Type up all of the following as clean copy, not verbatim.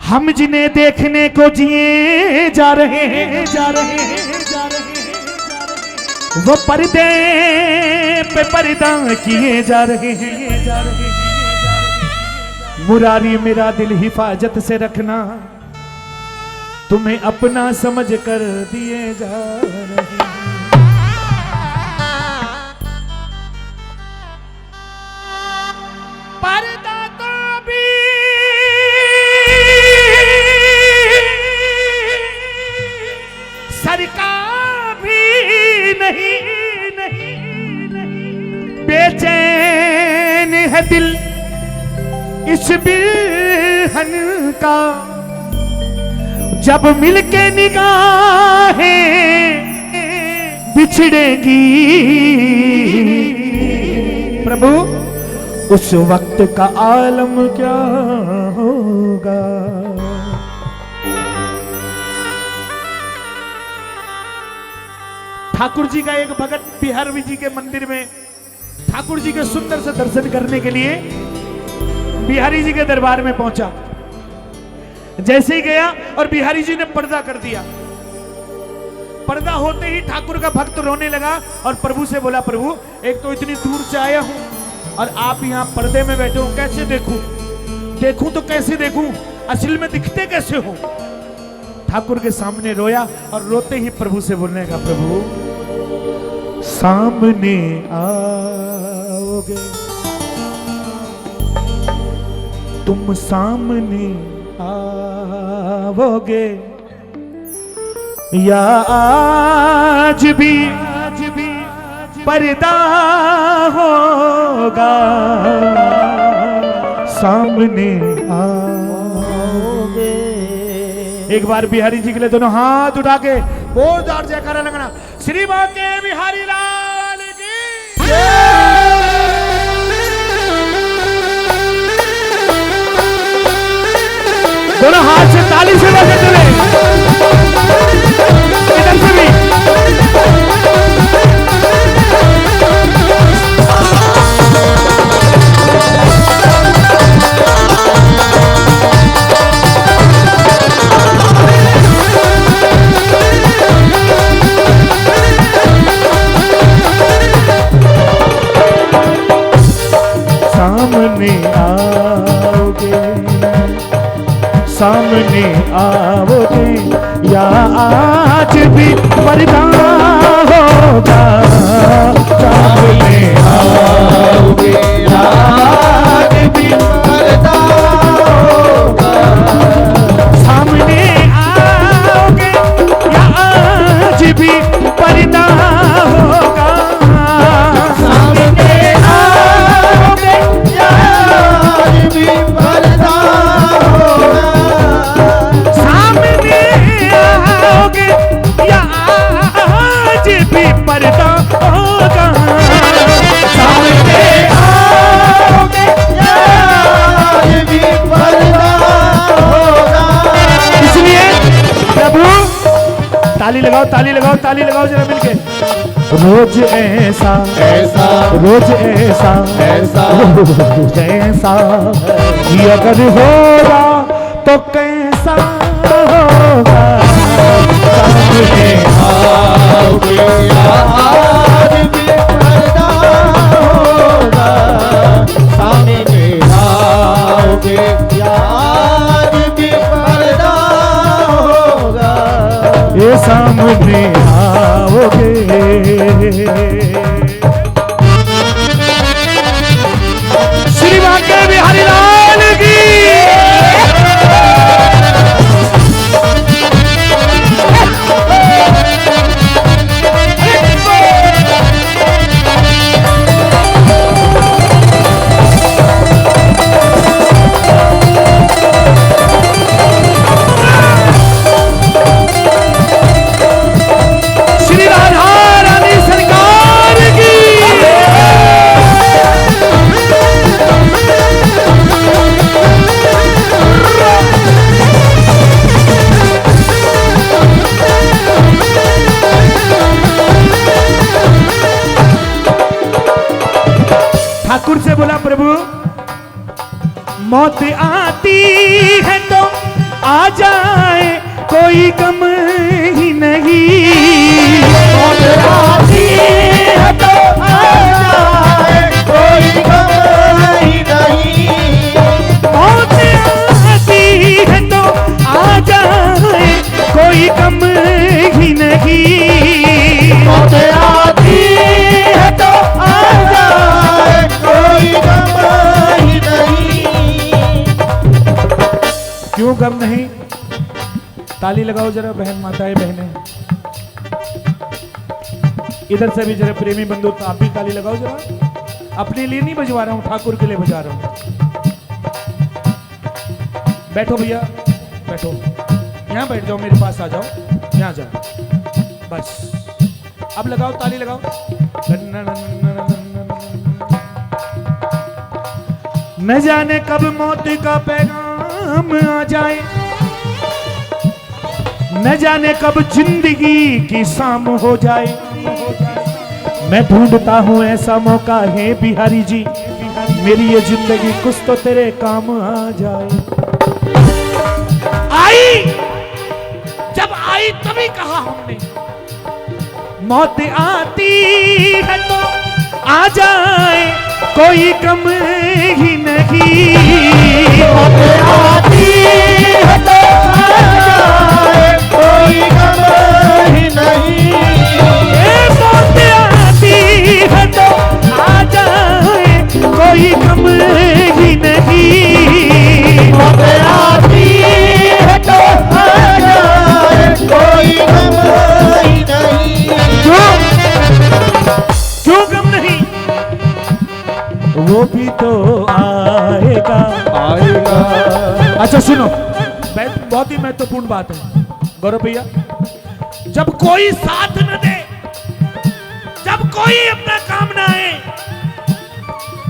हम जिन्हें देखने को जिए जा रहे हैं, जा रहे हैं, जा रहे हैं, वो पर्दे पे पर्दा किए जा रहे हैं, जा रहे हैं। मुरारी मेरा दिल हिफाजत से रखना, तुम्हें अपना समझ कर दिए जा रहे हैं। पर्दा तो भी सरका भी नहीं, नहीं, नहीं। बेचैन है दिल इस बिरहन का, जब मिलके निगाहें बिछड़ेगी प्रभु, उस वक्त का आलम क्या होगा। ठाकुर जी का एक भगत बिहारी जी के मंदिर में ठाकुर जी के सुंदर से दर्शन करने के लिए बिहारी जी के दरबार में पहुंचा। जैसे ही गया और बिहारी जी ने पर्दा कर दिया। पर्दा होते ही ठाकुर का भक्त रोने लगा और प्रभु से बोला, प्रभु एक तो इतनी दूर से आया हूं और आप यहाँ पर्दे में बैठे हो, कैसे देखूं? देखूं तो कैसे देखूं, असल में दिखते कैसे हो? ठाकुर के सामने रोया और रोते ही प्रभु से बोलने लगा, प्रभु सामने आओगे, तुम सामने आओगे या आज भी पर्दा होगा, सामने आओगे। एक बार बिहारी जी के लिए दोनों हाथ उठा के बहुत जोर जयकारा लगाना, श्री बांके बिहारी लाल की। दोनों हाथ से ताली से बजाते हुए इधर से भी। सामने आओगे, सामने आओगे या आज भी पर्दा होगा, सामने आओगे या आज भी पर्दा होगा, सामने आओगे या आज भी पर्दा होगा, सामने आओगे या आज भी पर्दा पर्दा होगा, सामने आओगे या आज भी पर्दा होगा। इसलिए प्रभु ताली लगाओ, ताली लगाओ, ताली लगाओ जरा मिलके। रोज ऐसा ऐसा, रोज ऐसा ऐसा, रोज ऐसा ये अगर होगा तो कैसा होगा, सामने आओगे आज भी पर्दा होगा, सामने आओगे आज भी पर्दा होगा, ये सामने आओगे। श्री बांके बिहारी लाल की। ठाकुर से बोला, प्रभु मौत आती है तो कोई गम ही नहीं। मौत आती है तो आ जाए, कोई गम ही नहीं। मौत आती है तो आ जाए, कोई गम ही नहीं। मौत आती है तो आ जाए, कोई गम ही नहीं। क्यों गम नहीं? ताली लगाओ जरा बहन माताएं बहनें, इधर से भी जरा प्रेमी बंधु आप भी ताली लगाओ जरा। अपने लिए नहीं बजवा रहा हूं, ठाकुर के लिए बजा रहा हूं। बैठो भैया बैठो, यहां बैठ जाओ, मेरे पास आ जाओ, यहां जाओ बस। अब लगाओ ताली लगाओ। न जाने कब मौत का पैगाम आ जाए, न जाने कब जिंदगी की शाम हो जाए। मैं ढूंढता हूं ऐसा मौका है बिहारी जी, मेरी ये जिंदगी कुछ तो तेरे काम आ जाए। आई, जब आई तभी कहा हमने, मौत आती है तो आ जाए, कोई गम ही नहीं। मौत आती है तो आ जाए, कोई गम ही नहीं। मौत आती है तो आ जाए, कोई गम ही नहीं। मौत आती है तो आ जाए, कोई गम ही नहीं। क्यों गम नहीं? वो भी तो आएगा आएगा। अच्छा सुनो, बहुत ही महत्वपूर्ण बात है गौरव भैया। जब कोई साथ न दे, जब कोई अपना काम ना आए,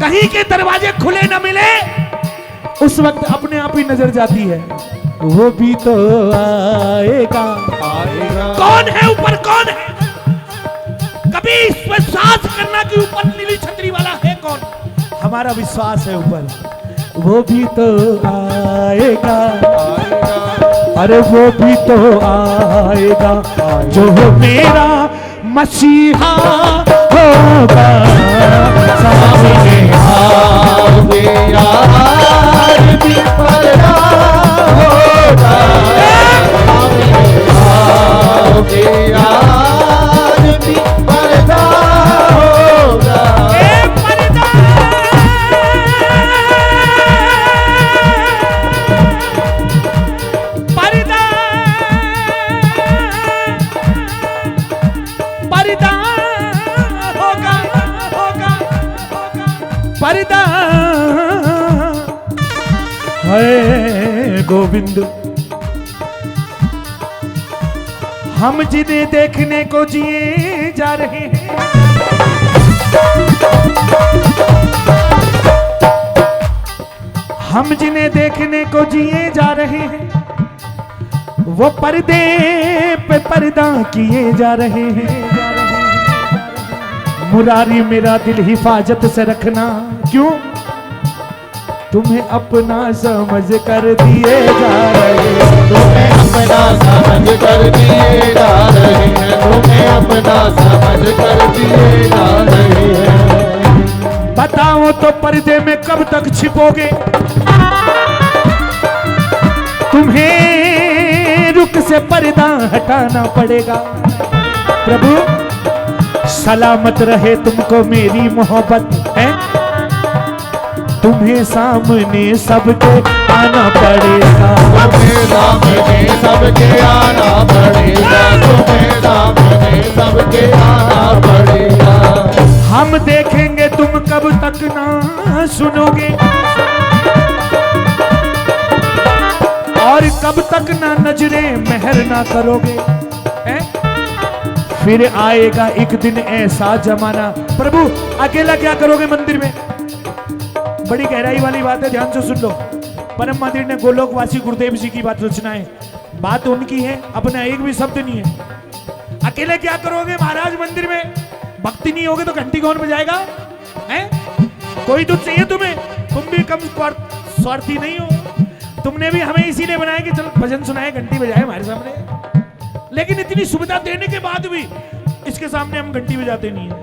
कहीं के दरवाजे खुले न मिले, उस वक्त अपने आप ही नजर जाती है, वो भी तो आएगा आएगा। कौन है ऊपर, कौन है? कभी इस पर सांस करना कि ऊपर नीली छतरी वाला है कौन? हमारा विश्वास है ऊपर, वो भी तो आएगा। अरे वो भी तो आएगा, जो मेरा मसीहा होगा। सामने आओगे यार भी पर्दा होगा। आओगे यार भी पर्दा होगा। पर्दा है गोविंद। हम जिन्हें देखने को जिए जा रहे हैं, हम जिन्हें देखने को जिए जा रहे हैं, वो पर्दे पे पर्दा किए जा रहे हैं। मुरारी मेरा दिल हिफाजत से रखना, क्यों? तुम्हें अपना समझ कर दिए जा रहे हैं। तुम्हें अपना समझ कर दिए जा रहे हैं। तुम्हें अपना समझ कर दिए जा रहे हैं। बताओ तो पर्दे में कब तक छिपोगे? तुम्हें रुक से पर्दा हटाना पड़ेगा। प्रभु सलामत रहे तुमको मेरी मोहब्बत है, तुम्हें सामने सबके आना पड़ेगा। तुम्हें सामने सबके आना पड़ेगा। तुम्हें सामने सबके आना पड़ेगा। हम देखेंगे तुम कब तक ना सुनोगे, और कब तक ना नजरें मेहर ना करोगे। फिर आएगा एक दिन ऐसा जमाना। प्रभु अकेला क्या करोगे मंदिर में? बड़ी गहराई वाली बात है, ध्यान से सुन लो। परम मंदिर ने गोलोकवासी गुरुदेव जी की बात रचना है, बात उनकी है, अपना एक भी शब्द नहीं है। अकेले क्या करोगे महाराज मंदिर में? भक्ति नहीं होगे तो घंटी कौन बजाएगा? हैं? कोई तो चाहिए तुम्हें, तुम भी कम स्वार्थी नहीं हो। तुमने भी हमें इसीलिए बनाया कि चल भजन सुनाए, घंटी बजाए हमारे सामने, लेकिन इतनी सुविधा देने के बाद भी इसके सामने हम घंटी बजाते नहीं है।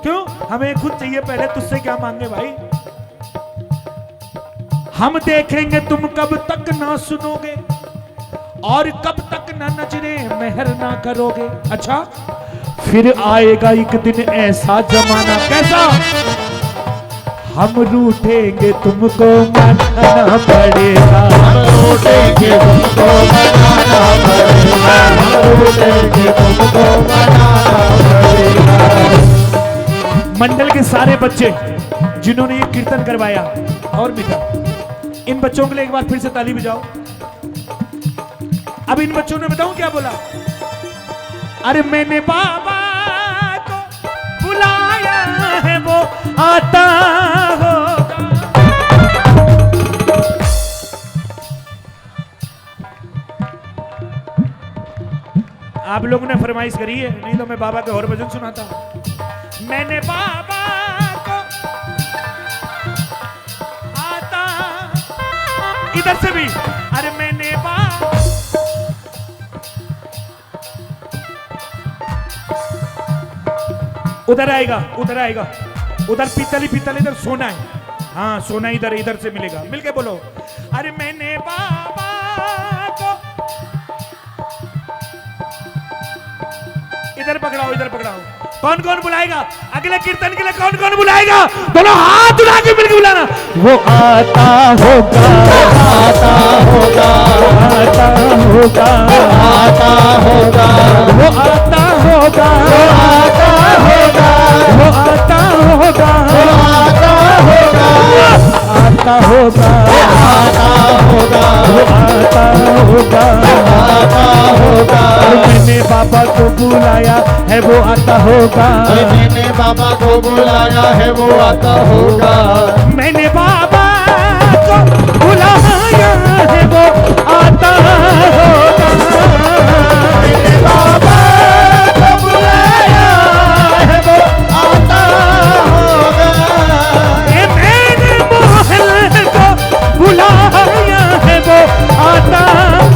क्यों? हमें खुद चाहिए पहले, तुझसे क्या मांगे भाई? हम देखेंगे तुम कब तक ना सुनोगे और कब तक ना नजरे मेहर ना करोगे। अच्छा, फिर आएगा एक दिन ऐसा जमाना, कैसा? हम रूठेंगे तुमको मनाना पड़ेगा, हम रूठेंगे तुमको मनाना पड़ेगा, हम रूठेंगे तुमको मनाना पड़ेगा। मंडल के सारे बच्चे जिन्होंने ये कीर्तन करवाया, और बेटा इन बच्चों के लिए एक बार फिर से ताली बजाओ। अब इन बच्चों ने बताऊं क्या बोला? अरे मैंने बाबा को बुलाया है, वो आता होगा। आप लोगों ने फरमाइश करी है, नहीं तो मैं बाबा के और भजन सुनाता। मैंने बाबा को आता, इधर से भी, अरे मैंने बाबा, उधर आएगा, उधर आएगा, उधर पीतल ही पीतल, इधर सोना है। हाँ सोना इधर, इधर से मिलेगा, मिलके बोलो। अरे मैंने बाबा को, इधर पकड़ाओ, इधर पकड़ाओ। कौन कौन बुलाएगा अगले कीर्तन के लिए? कौन कौन बुलाएगा? दोनों हाथ उठा के मिलकर बुलाना। वो आता होगा, आता होगा, आता होगा, आता होगा, वो आता होगा, वो आता होगा, वो आता होगा, वो आता होगा, आता होगा, आता होगा, वो आता होगा, आता होगा। मैंने बाबा को बुलाया है, वो आता होगा, मैंने बाबा को बुलाया है, वो आता होगा, मैंने बाबा को बुलाया है, वो आता होगा, मैंने बाबा को बुलाया है, वो आता होगा, ये मैंने मोहन को बुलाया है, वो आता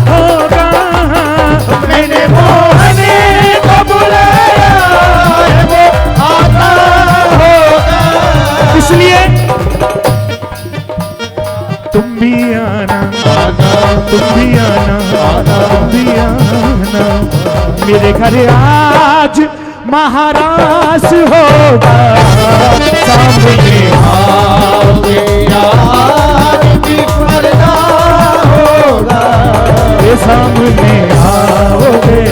होगा, मैंने मोहन को बुलाया है, वो आता होगा। इसलिए तुम भी आना, तुम भी आना, तुम भी आना मेरे घर आज महाराज होगा, सामने आओगे आज विश्वरदा होगा, ये सामने आओगे।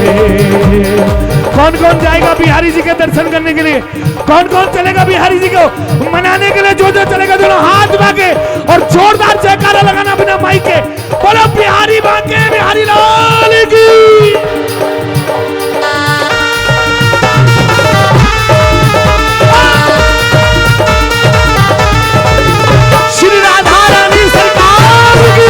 कौन कौन जाएगा बिहारी जी के दर्शन करने के लिए? कौन कौन चलेगा बिहारी जी को मनाने के लिए? जो जो चलेगा दोनों हाथ बांके और जोरदार जयकारा लगाना बिना माइक के। बोलो बिहारी बांके, बिहारी लाल की। श्री राधा रानी सरकार की।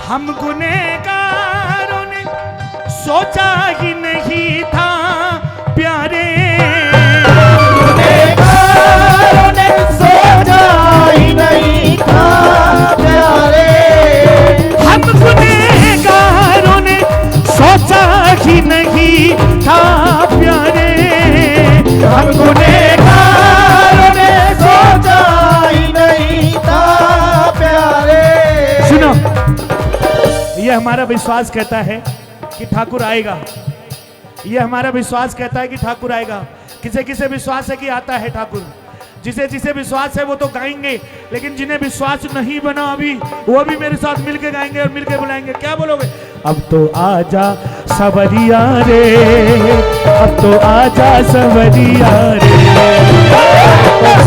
हम गुनहगारों ने सोचा ही नहीं था प्यारे, गुनहगारों ने सोचा ही नहीं था प्यारे, हम गुनहगारों ने सोचा ही नहीं था प्यारे, हम गुनहगारों ने सोचा ही नहीं था प्यारे। सुनो, ये हमारा विश्वास कहता है कि ठाकुर आएगा। ये हमारा विश्वास कहता है कि ठाकुर आएगा। किसे किसे विश्वास है कि आता है ठाकुर, जिसे जिसे विश्वास है वो तो गाएंगे, लेकिन जिन्हें विश्वास नहीं बना अभी वो भी मेरे साथ मिलके गाएंगे और मिलके बुलाएंगे। क्या बोलोगे? अब तो आजा सवरिया रे, अब तो आजा सवरिया रे,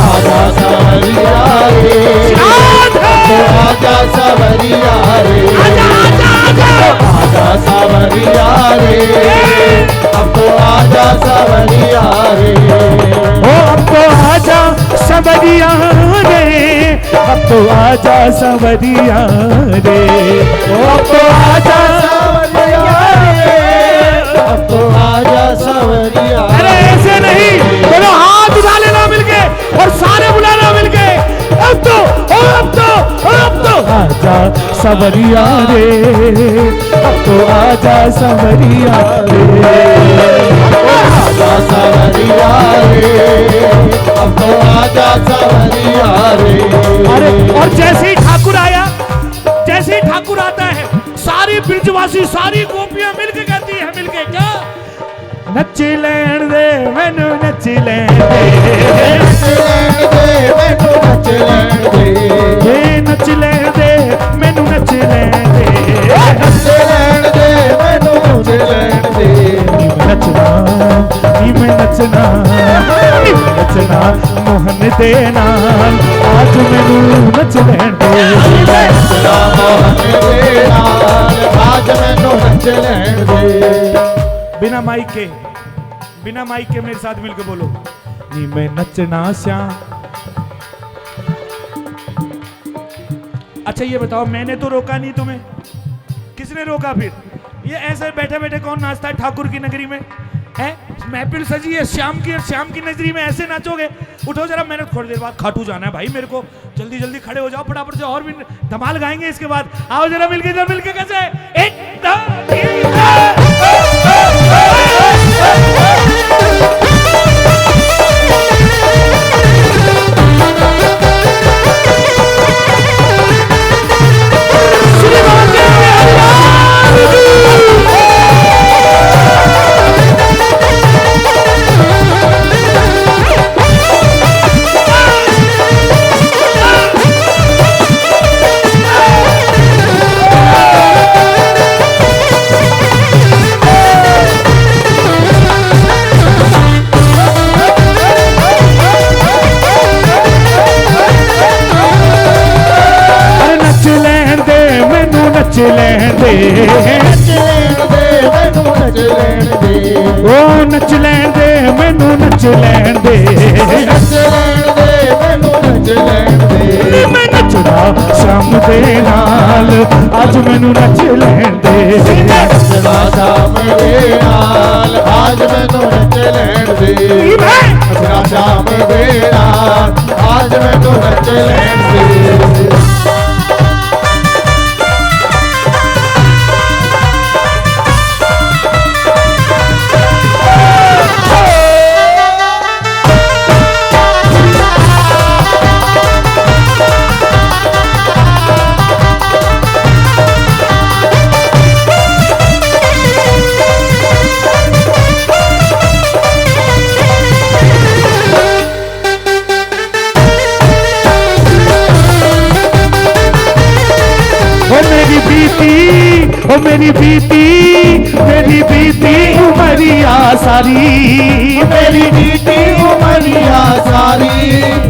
आजा सवरिया रे, तो आजा सवरिया रे, आजा सवरिया रे, अब तो आजा सवरिया रे, ओ अब तो आजा सवरिया रे, अब तो आजा सवरिया रे, ओ अब तो आजा सवरिया रे, अब तो आजा सवरिया। अरे ऐसे नहीं, दोनों हाथ उठा लेना मिलके और सारे बुलाना मिलके। अब तो अब तो अब तो आजा सवरिया रे, अब तो आजा सवरिया रे, आजा सवरिया रे, अब तो आजा सवरिया रे। अरे और जैसे ही ठाकुर आया, जैसे ही ठाकुर आता है, सारी ब्रिजवासी सारी गोपियां मिलके कहती है, मिलके क्या? नच लैण दे मैनू नच लैण दे, नच लैण दे मैनू नच लैण दे, नच लैण दे मैनू नच लैण दे, नच लैण दे मैनू नच लैण दे। नचना नी मैं नचना, नी मैं नचना मोहन दे नाल, आज मैनू नच लैण दे, नचना मोहन दे नाल, आज मैनू नच लैण दे। बिना माइक के मेरे साथ मिलकर बोलो, नी मैं नचना श्याम। अच्छा ये बताओ, मैंने तो रोका नहीं तुम्हें, किसने रोका फिर? ये ऐसे बैठे बैठे कौन नाचता है ठाकुर की नगरी में? है महफिल सजी है श्याम की, और श्याम की नगरी में ऐसे नाचोगे? उठो जरा, मैंने थोड़ी देर बाद खाटू जाना है भाई मेरे को, जल्दी जल्दी खड़े हो जाओ फटाफट से, और भी धमाल गाएंगे इसके बाद। आओ जरा मिलके कैसे? एक दो तीन नच लैण दे, नच लैण दे मैनू नच लैण दे, ओ नच लैण दे मैनू नच लैण दे, नच लैण दे मैनू नच लैण दे। मैं नचना श्याम दे नाल, आज मैनू नच लैण दे, नचना श्याम दे नाल, आज मैनू नच लैण दे, नचना श्याम दे नाल, आज मैनू नच लैण दे। ओ मेरी बीती उमरिया सारी, मेरी बीती उमरिया सारी,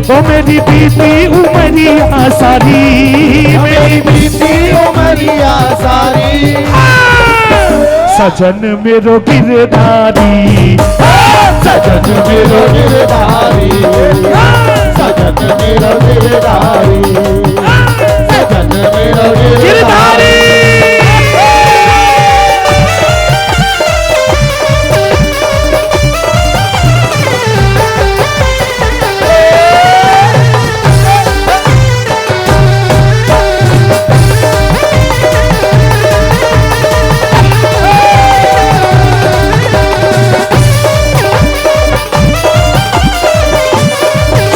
ओ मेरी बीती उमरिया सारी, मेरी बीती उमरिया सारी। सजन मेरो गिरधारी, सजन मेरो गिरधारी, सजन मेरो गिरधारी, सजन मेरो गिरधारी।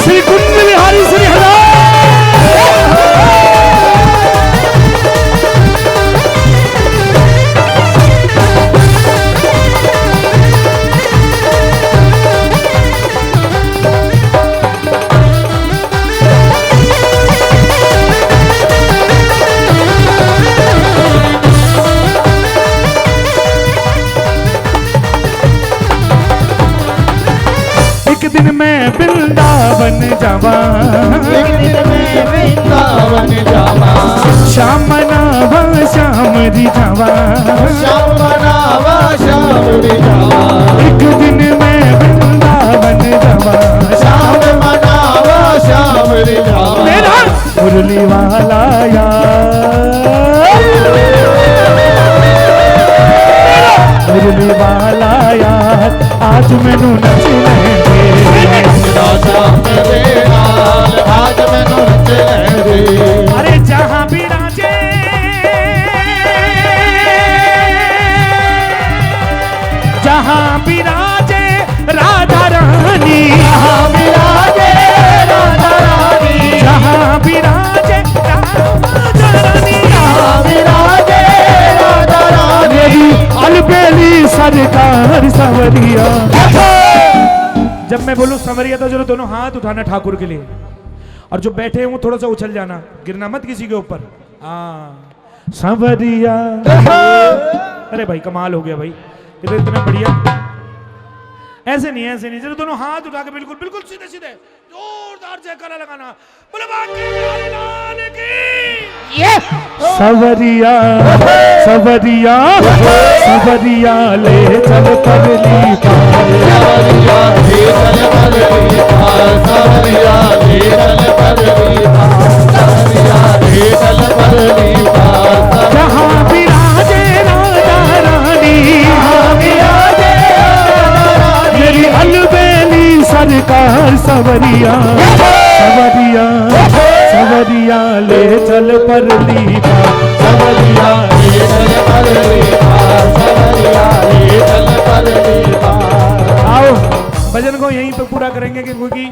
श्री कुंज बिहारी श्री हरा। दिन मैं वृंदावन जावा, एक दिन मैं वृंदावन जावा, श्याम मनावा श्याम री जावा, श्याम मनावा श्याम री जावा, एक दिन मैं वृंदावन जावा, श्याम मनावा श्याम री जावा। मेरा मुरली वाला यार, मुरली वाला यार आज मैनू नचना दे, श्याम मेरे नाल आज मैनू नचने दे। अरे जहां भी राजे, जहां भी राजे राधा रानी, जहाँ विराजे राधा रानी, जहां भी राजे राधा रानी, जहाँ विराजे राधा रानी। मेरी अलबेली सरकार सवरिया। जब मैं बोलूं संवरिया तो जरूर दोनों हाथ उठाना ठाकुर के लिए, और जो बैठे हैं वो थोड़ा सा उछल जाना, गिरना मत किसी के ऊपर। हाँ संवरिया। अरे भाई कमाल हो गया भाई, ये तो इतना बढ़िया। ऐसे नहीं जरूर दोनों हाथ उठा के बिल्कुल बिल्कुल सीधे सीधे जोरदार जयकारा लगाना। बोले बाकी लाल की। सवरिया सवरिया सवरिया ले चल परली पार, सवरिया ले चल परली पार, सवरिया ले चल परली पार, सवरिया ले चल परली पार। जहाँ विराजे राधा रानी, जहाँ विराजे राधा रानी, मेरी अलबेली सरकार सवरिया, सवरिया सवरिया ले चल परली पार, सवरिया ले चल परली पार, सवरिया ले चल परली पार। आओ भजन को यहीं पे पूरा करेंगे कि क्योंकि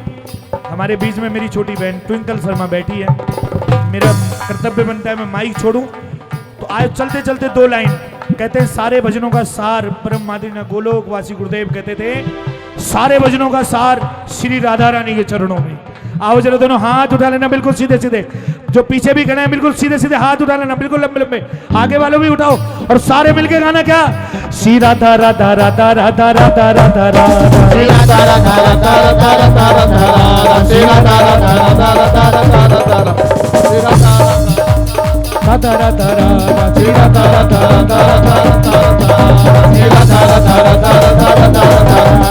हमारे बीच में मेरी छोटी बहन ट्विंकल शर्मा बैठी है। मेरा कर्तव्य बनता है मैं माइक छोड़ूं, तो आज चलते चलते दो लाइन कहते हैं। सारे भजनों का सार परम मादरी गोलोकवासी गुरुदेव कहते थे, सारे भजनों का सार श्री राधा रानी के चरणों में। आओ जरा दोनों हाथ उठा लेना बिल्कुल सीधे सीधे, जो पीछे भी खड़े हैं बिल्कुल सीधे सीधे हाथ उठा लेना, बिल्कुल लंबे लंबे, आगे वालों भी उठाओ और सारे मिलके गाना क्या, श्री राधा राधा राधा राधा राधा राधा राधा, श्री राधा राधा राधा राधा राधा राधा, श्री राधा राधा राधा राधा राधा राधा, श्री राधा राधा राधा राधा, श्री राधा राधा राधा राधा राधा, श्री राधा राधा राधा राधा राधा राधा।